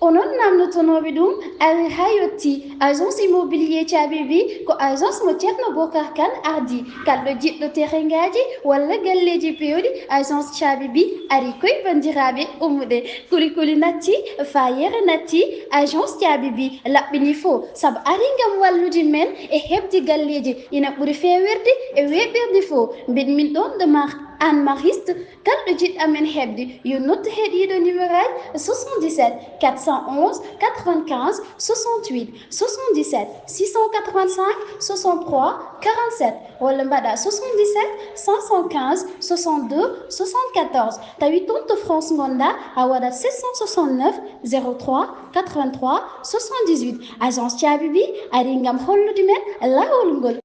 onon namdotonoɓe ɗum ari ha yetti agence immobilier caabi ko agence mo ceerno bocar kane ardi kalɗo jiɗɗo terengaji walla galleji pewɗi agence caabi ari koye bandiraɓe ummuɗe kulikuli natti fayere natti agence caabi laɓɓini fo saabu ari gam wallude men e hebde galleji ina ɓuuri fewirde e weɓirde fo mbiɗa min ɗon de marque Anne Mariste kalɗo jiɗɗo amen hebde yo noddu heeɗiɗo numéro aji 77 411 95 68 77 685 63 47 walla mbaɗa 77 515 62 74 tawi toon to France gonɗa a waɗat 769 03 83 78 agence caabi ari gam hollude men lawol ngol.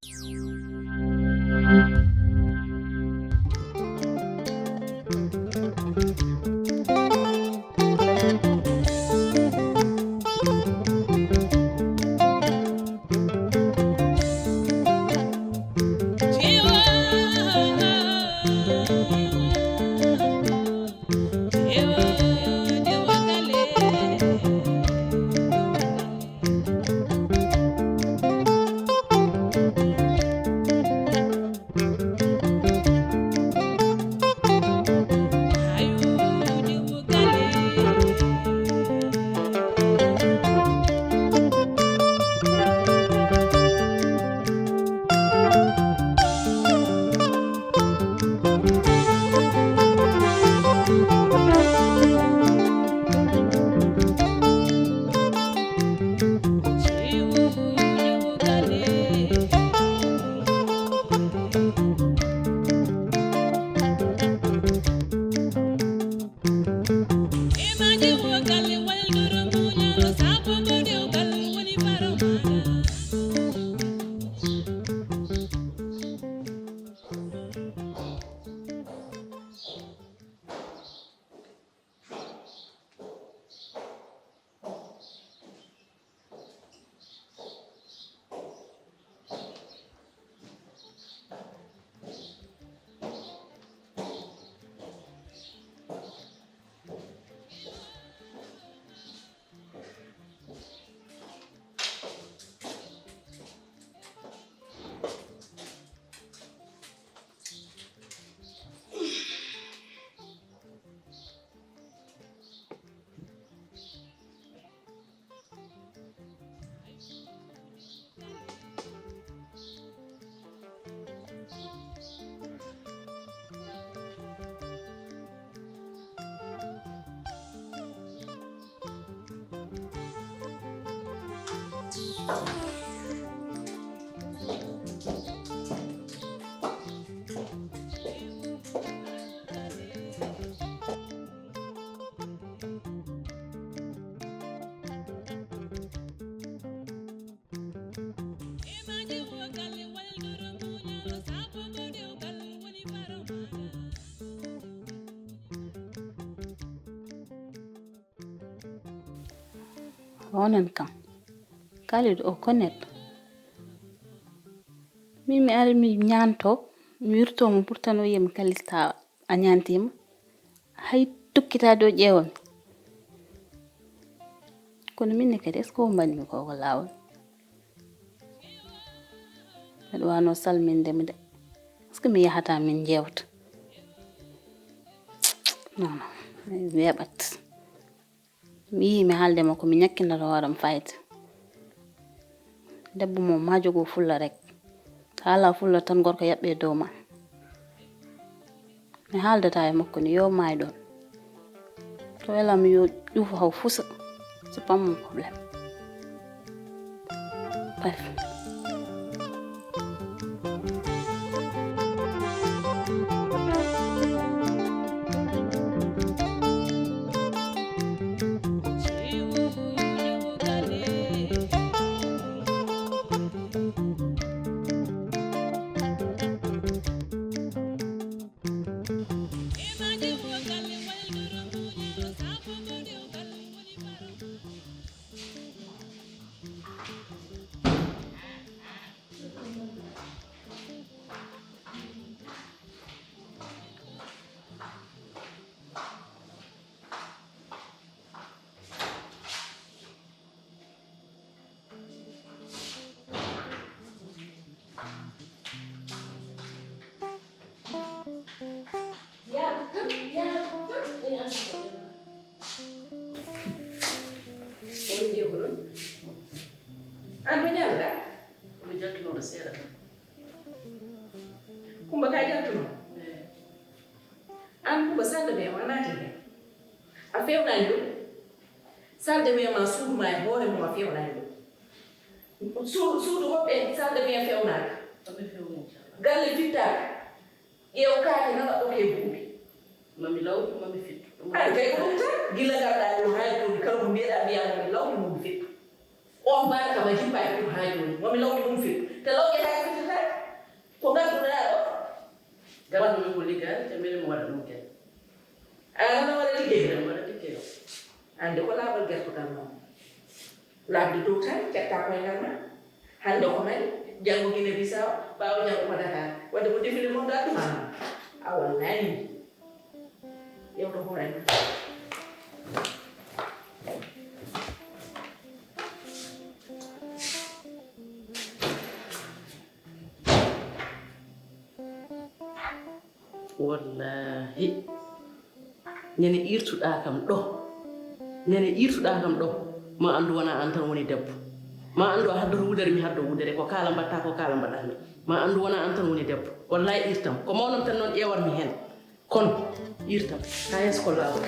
onon kam Khalid o ko neɗɗo min mi ari mi ñaanto mi wirtomo pourtant o yimi kalista a ñaantima hay tukkita dow ƴeewami kono minne kadi est ce que o mbanimi ko laawol miɗo wano salmindemi de est ce que mi yahata min jewta non mi weɓat mi yi mi haalde makko mi ñakkinata hooram fayida debbo mo ma jogo fulla rek haala fulla tan gorko yaɓɓe dow ma mi haaldata e makko ni yo maay ɗon to welam yo ƴuufo haw fusa c'est pas mon problème bref fiye ko ɗon an ko ñamɗa mi jaltunoɗo seeɗa Kumba ka jaltuno an Kumba salle de bain o a naati hen a fewnani ɗum salle de bain ma suudu ma e hoore mum a fewnani ɗum suudu hoɓɓe salle de bain fewnaka aɓe few inchallah galle fittaka ƴeew kaake nana ɗoke buuɓi mami lawdi mami fittu aɗa kay ko ɗum tan gila garɗa ɗum ha joni kala ko mbiyeɗa mbiya momi lawdi mum fittu on mbaɗa kama jippa e ɗum ha joni momi lawdi mum fittu te lawƴe ha fittata ko ganduɗa ɗo gawanno min ko liggade te mbele mi waɗa ɗum kene ana waɗa liggey mi waɗa liggey o hande ko laaɓal gertogal noon laabde dow tan ƴetta koyngal ma hande ko mari janngo Guinée Bissau ɓaawo janngo ko Dakar wadde ko defile moom dadduma a wallani yewto hoore ma wallahi ñande irtuɗa kam ɗo ñande irtuɗa kam ɗo ma andu wona an tan woni debbo ma andu a haddoto wudere mi haddo wudere ko kala mbatta ko kala mbaɗami ma andu wona an tan woni debbo wallahi irtam ko mawnom tan noon ƴewatmi hen kono irtam ha hes ko lawol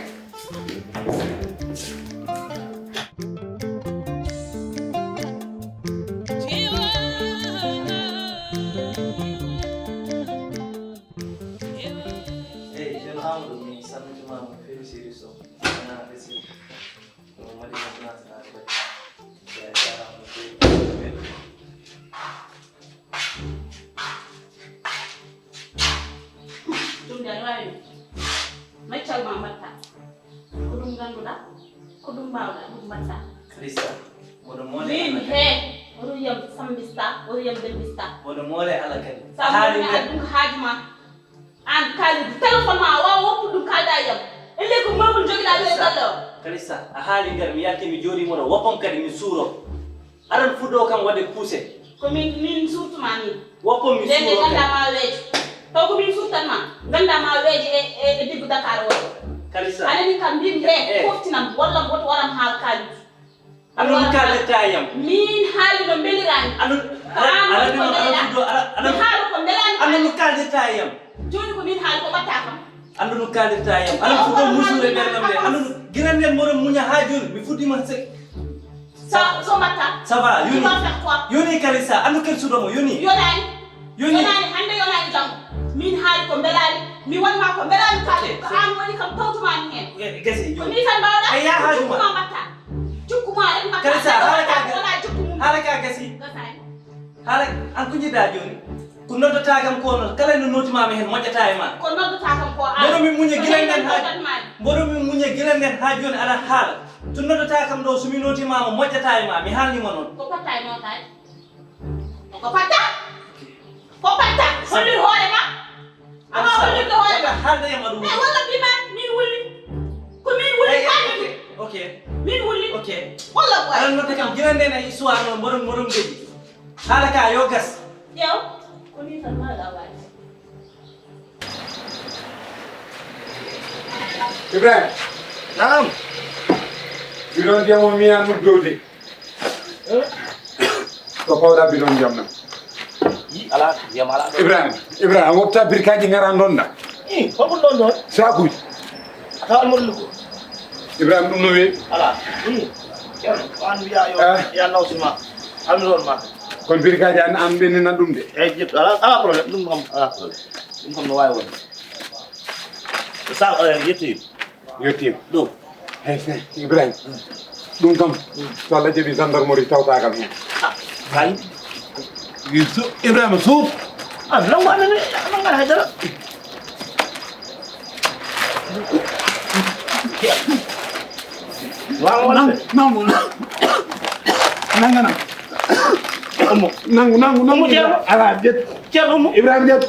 Kalisa a haali ngal mi yalti mi jooɗi moɗo woppam kadi mi suuro aɗan fuɗɗo kam wadde poussé ko min surtuma min woppam mi lende suuro gandama weejo taw ko min surtanma gandama weejo e debbo Dakar o Kalisa anani kam mbimi he foftinam walla woto waram haal kaalidu aɗum kaldetta yam min haali no belirani mi haala ko belani aɗum kaldetta yam joni ko min haali ko ɓatta kam andu kaldetta yam aɗum fuɗɗo musude ɓerdam nde andu ginan nden moɗon muña ha joni mi fuɗɗima so mbatta ça va yoni yoni Kalisa andu kel suuɗomo yoni yonani hande yonani jango min haali ko belani mi wonma ko belani kaali ko an woni kam tawtumani hen gese ko ni tan mbawɗa aya haajuma mbatta cukkuma rek mbatta Kalisa haala ka gasi gasani haala an ko jiɗɗa joni ko noddata kam ko non kala no notimami hen moƴƴata e ma ko noddata kam ko an mboɗo min muña guila nden mboɗo min muña guila nden ha joni aɗa haala to noddata kam ɗo somi notimama moƴƴata e ma mi haalnima noon ko patta e notade ko patta hollir hoore ma ama hollirde hoore ma haaldayam aɗum e walla mbima min wulli ko min wulli kaalidu ok min wulli ok walla boy aɗa nodda kam guila nden e histoire noon moɗon geɗi haala ka yo gas ƴeew ko ni tan maɗa wawi Ibrahima. Naam. Bidon ndiyam o miyan mo dowde. Ko pawɗa bidon ndiyam nam. Ala ndiyam ala ɗo. Ibrahima wopta birkaji ngara donɗa. Holko ɗon ɗon? Sakuji. Tawa almorlu ko. Ibrahima ɗum no weeɓi. Ala ceerno ko an wiya yo ya nawsima almirol ma. Kono birkaji an ɓenninan ɗum de. Eyyi ƴettu ala probléme ɗum kam ala probléme ɗum kam no wawi wonde. Sa yettoyima Yettima ɗum hey Ibrahima ɗum kam so Allah jaɓi gendarmerie tawta kam hen hay Ibrahima suuf nangu anene nangana haydara nangu nangana omo nangu ceerno ala ƴet ceerno omo Ibrahima ƴet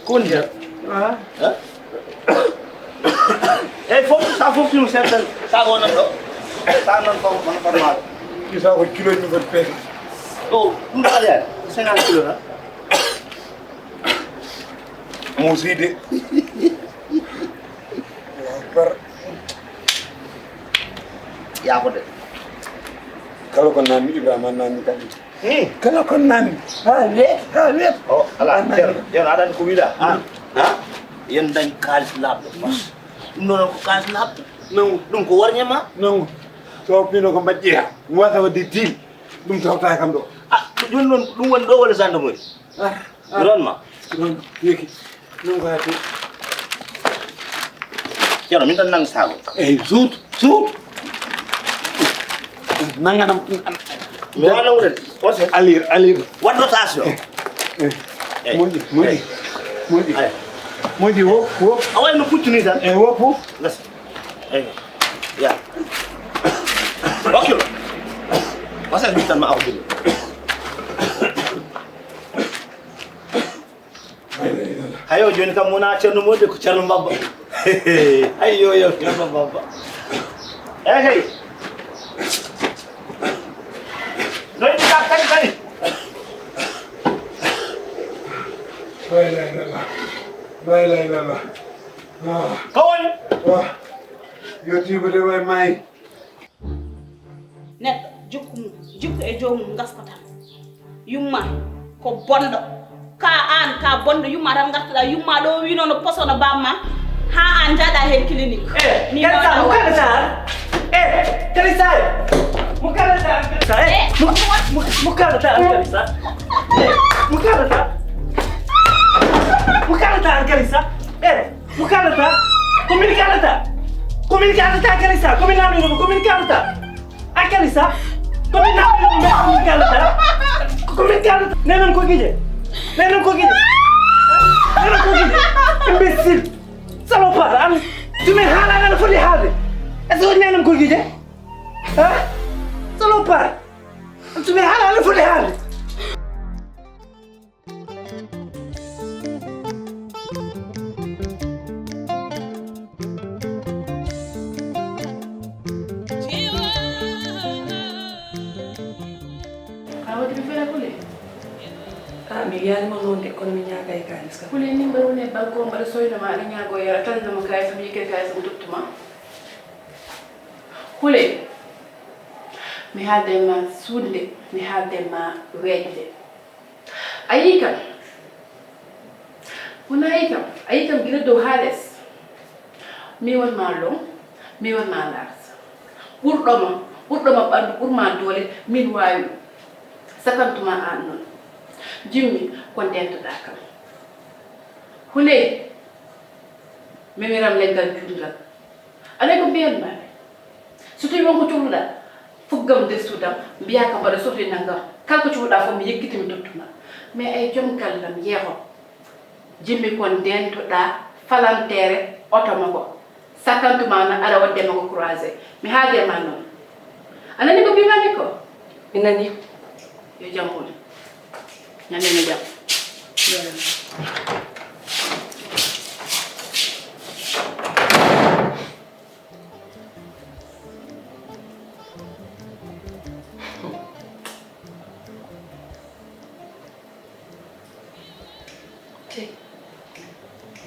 ko woni hen eyyi fof sa foftimo seeɗa sa wonan ɗo sa nan fof mana farmaɗo isa ko kiloji mi foti peese o ɗum ɗo aɗa yaade 50 kilos tan muuside bar ya ko de kala ko naan Ibrahima naan kadi kala ko naan ha le oh ala yo ada ko wida ha yen dañ kalis lab non ko kalis lab non dum ko warnya ma non so pino ko mbajjiya wata wadi til dum tawta kam do joni non dum won do wala gendarmerie ron ma non yeki non ko hati yo min tan nang sago sut nanganam mi wala wulen wose alir wat rotation moji wo away no puccu ni tan wo fu gas ya okay wasa mi tan ma awdi hayo joni kam mona cerno modde ko cerno babba ayo yo cerno babba hey no ni ka kani Baila. kawon Yo tibule way may. neɗɗo jikku e joomum gaskata yumma ko bondo ka bondo yumma tan gartoɗa yumma ɗo wi noon no posono bamma ha an jaaɗa hen clinique ni imbécile salopard am tu me hala na fodi halde est-ce que ñanam ko gije ha salopard tu me hala na fodi halde mi wiyani non de kono mi ñaagay kalis kam kule ni mbaro ne banko mbara soyno ma ala ñaago yara tan dama kay fami yike kay sam duttuma kule mi halde ma sunde mi halde ma wejde ayikam wona ayikam gira do hales mi won ma lo mi won ma lars ɓurɗoma ɓandu ɓurma doole min wawi sakantuma an non jimmi ko dentoɗa kam hule memiram leggal juuɗgal alay ko mbiyanmaɓe so tawi wonko cohluɗa fuggam destudam mbiya kam mbaɗa sohli naggam kala ko cohluɗa fof mi yekkitimi dottuma mais ay joom gallam yeeho jimmi kon dentoɗa falantere oto mako sakantuma na aɗa waddema ko croisé mi haaldema noon anani ko mbimami ko mi nani yo jam hule ñandeme jam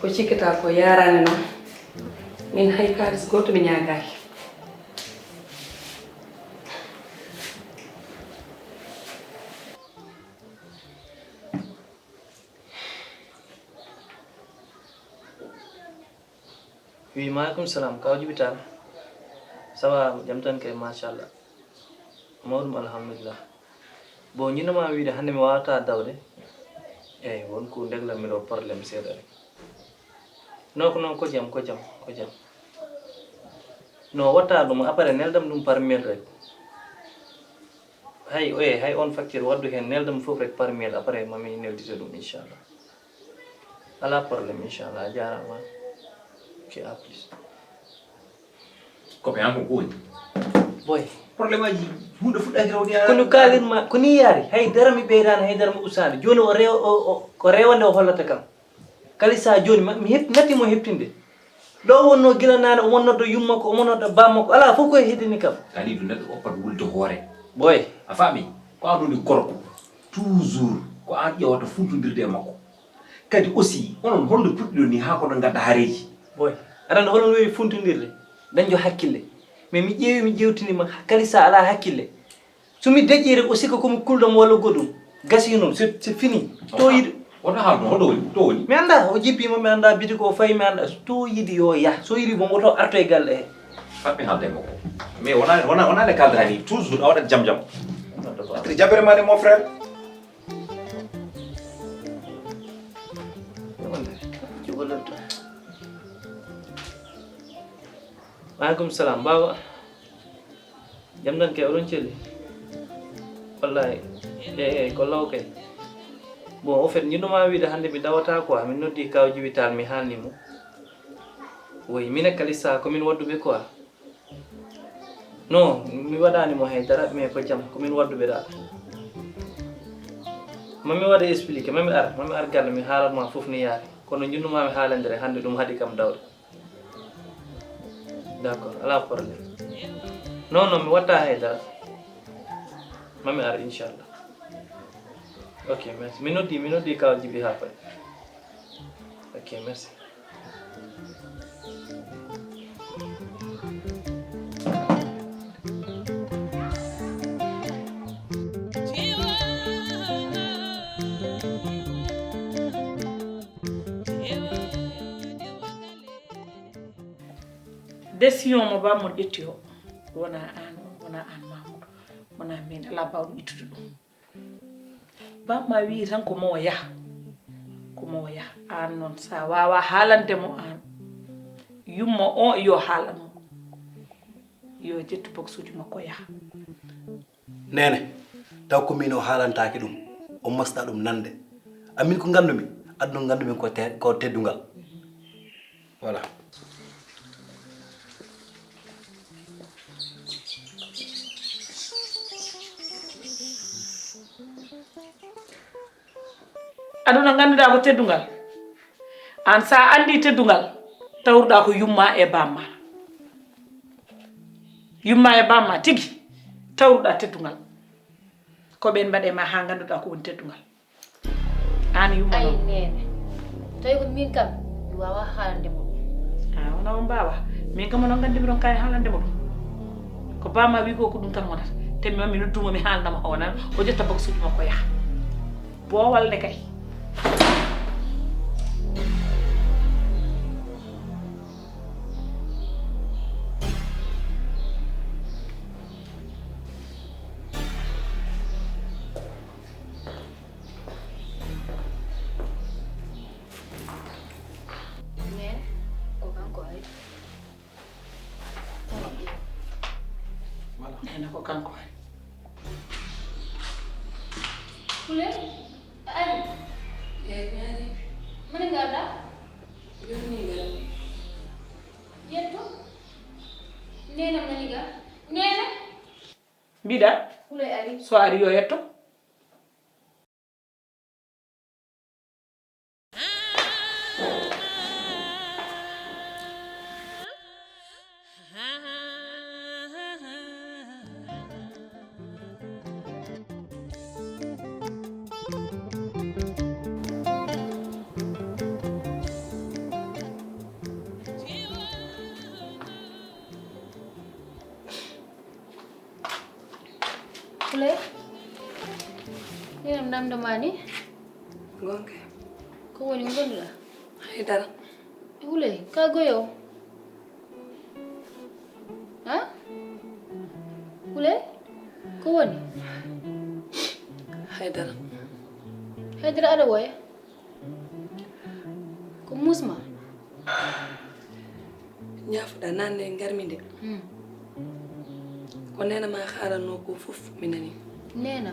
ko cikkata ko yarani noon min hay kalis goto mi ñagaki Oui, maaleykum salam. Kaw jibital. Ça va, jam tan kay machallah. Mawdum alhamdulillah. Bon, ñina ma wiide hande mi wata dawde. Won ko ndegla mi do problème seeda rek. Non ko jam. No wata dum après neldam dum par mail rek. Hay on facture waddu hen neldam fof rek par mail après mami neldite dum inchallah. Ala problème inchallah jarama. Okay, please. Kopi aku kuy. Boy, problem aji. Huda fuda graw dia. Kunu kalin ma, kuni yari. Hay dara mi beirana, hay dara mi usani. Joni ko rewande o hollata kam. Kali sa joni mi hep ngati mo heptinde. Do wonno gila nana o wonno do yumma ko o wonno do bamma ko ala foko hedini kam. Kali du nek opat wulto hore. Boy, afami ko adu ni korko. Toujours ko an yewata funtundirde makko. Kadi aussi onon holdo puddo ni ha ko do gadda hareji. Boy, aɗa hono wewi funtodirde dañjo hakkille mais mi ƴeewi mi ƴewtinima kalisa ala hakkille somi deƴƴi rek o sikka komi kuldam walla goɗɗum gasi noon c'est fini to yiɗi wona haalno hoɗo woni to woni mi annda o jippima mi annda bidi ko fayi mi annda to yiɗi yo yah so yiɗi bon oto arto e galle he fatmi haalde makko mais wona nde kaldata ni toujours a waɗat jam ati jabbere ma de mon frère maaleykum salam baba jam tan kay oɗon celli wallahi eyi ko law kay bon au fait jiɗnoma wiide hannde mi dawata quoi min noddi kaw jibital mi haalnimo woyi min e kalissa komin wadduɓe quoi non mi waɗanimo haydara mais ko jam komin wadduɓe ɗa mami waɗa expliqué mami ar galle mi haalanma fof ni yaari kono jiɗnumami haalendere hannde ɗum haɗi kam dawde d' accord ala probléme non mi watta haydara mami ar inchallah ok merci mi noddi kaw jibi ha pay ok merci décision mo bammo ƴetti o wona an mamoudou wona min ala bawɗo ittude ɗum bamma wi tan ko mo yaha an noon sa wawa haalandemo an yumma o yo haalanmo yo jettu box uji makko yaha nene taw ko min o haalantaki ɗum o masɗa ɗum nande amin ko gandumi aduna gandumi ko teddungal voilà aduna ganduɗa ko teddungal an sa andi teddungal tawruɗa ko yumma e bamma tigi tawruɗa teddungal ko ɓen mbaɗe ma ha ganduɗa ko woni teddungal an yumma ay nene tawi ko min kam mi wawa haalande mo wona on mbawa min kam onon gandimi ɗon kay haalande mo ɗum ko bamma wi ko ɗum tan wonata te mi nodduma mi haalnama o nan o jetta box uji makko yaha boowal ne kay nena ko kanko Pule, ari. Mana nggak ada? Yetto. Nena mana nggak? Nena. Bida. Pule ari. So ari yo yetto. Pule. Nena ndam damani. Gonke. Ko woni gonda? Haydara. Pule, ka goyo. Ha? Pule? Ko woni? Haydara. Haydara ada waya? Ko musma? Ñaafuɗa nande garminde. Ko nena ma haalanno ko fof mi nani. Nena.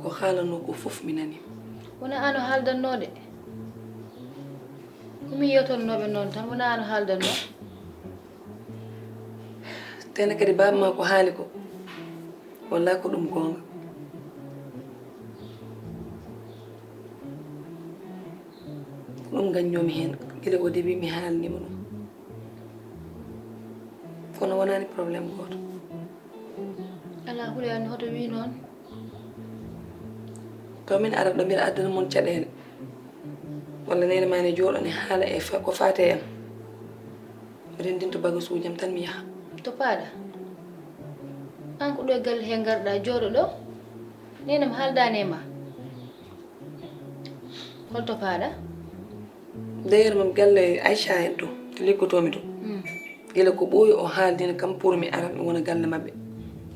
Ko haalanno ko fof mi nani. Wona ano haldannode. Komi yetonnoɓe noon tan wona ano haldanno. Tene kadi babma ko haali ko wallahi ko ɗum gonga. Ɗum gaññomi hen gila o deeɓi mi haalnima ɗum kono wonani probléme goto. Ala hulani hoto wi noon. To min ara ɗo mbiɗa addana mon caɗele walla nene mane jooɗone haala e ko fate en rendinto bagasuujam tan mi yaha to paɗa an ko ɗo e galle he garɗa jooɗo ɗo nenam haaldani e ma holto paɗa d'ailleurs mam galle Aïcha en to liggotomi to gila ko ɓooyi o haaldina kam pour mi ara mi wona galle maɓɓe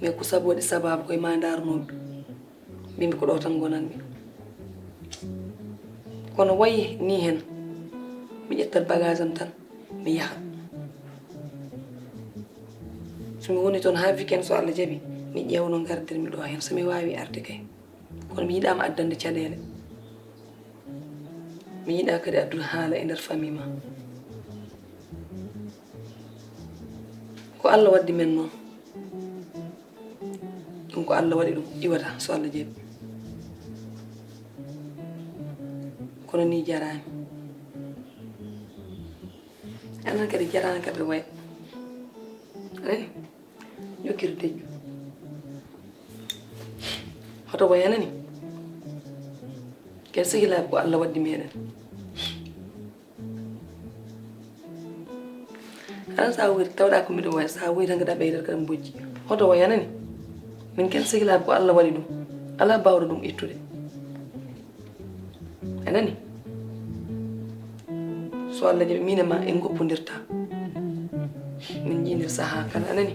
mais ko sabu waɗi sababu koye ma darnoɓe mbimi ko ɗo tan gonanmi kono wayi ni hen mi ƴettat bagage am tan mi yaha somi woni toon ha weekend so Allah jaaɓi mi ƴewno gardirmi ɗo hen somi wawi arde kay kono mi yiɗama addande caɗele mi yiɗa kadi addude haala e nder famille ma ko Allah waddi men noon ɗum ko Allah waɗi ɗum iwata so Allah jaaɓi kono ni jarani anan kadi jarani kadi waya ani jokkir dejju hoto wayanani kadi sehilaaɓe ko Allah waddi meɗen anan sa wuyta tawɗa ko mbiɗo waya sa wuyta gaɗa ɓeydat kadi bojji hoto wayanani min ken sehilaaɓe ko Allah waɗi ɗum ala bawɗo ɗum ittude anani so Allah jaɓi min e ma en goppodirta min jiidir saaha kala anani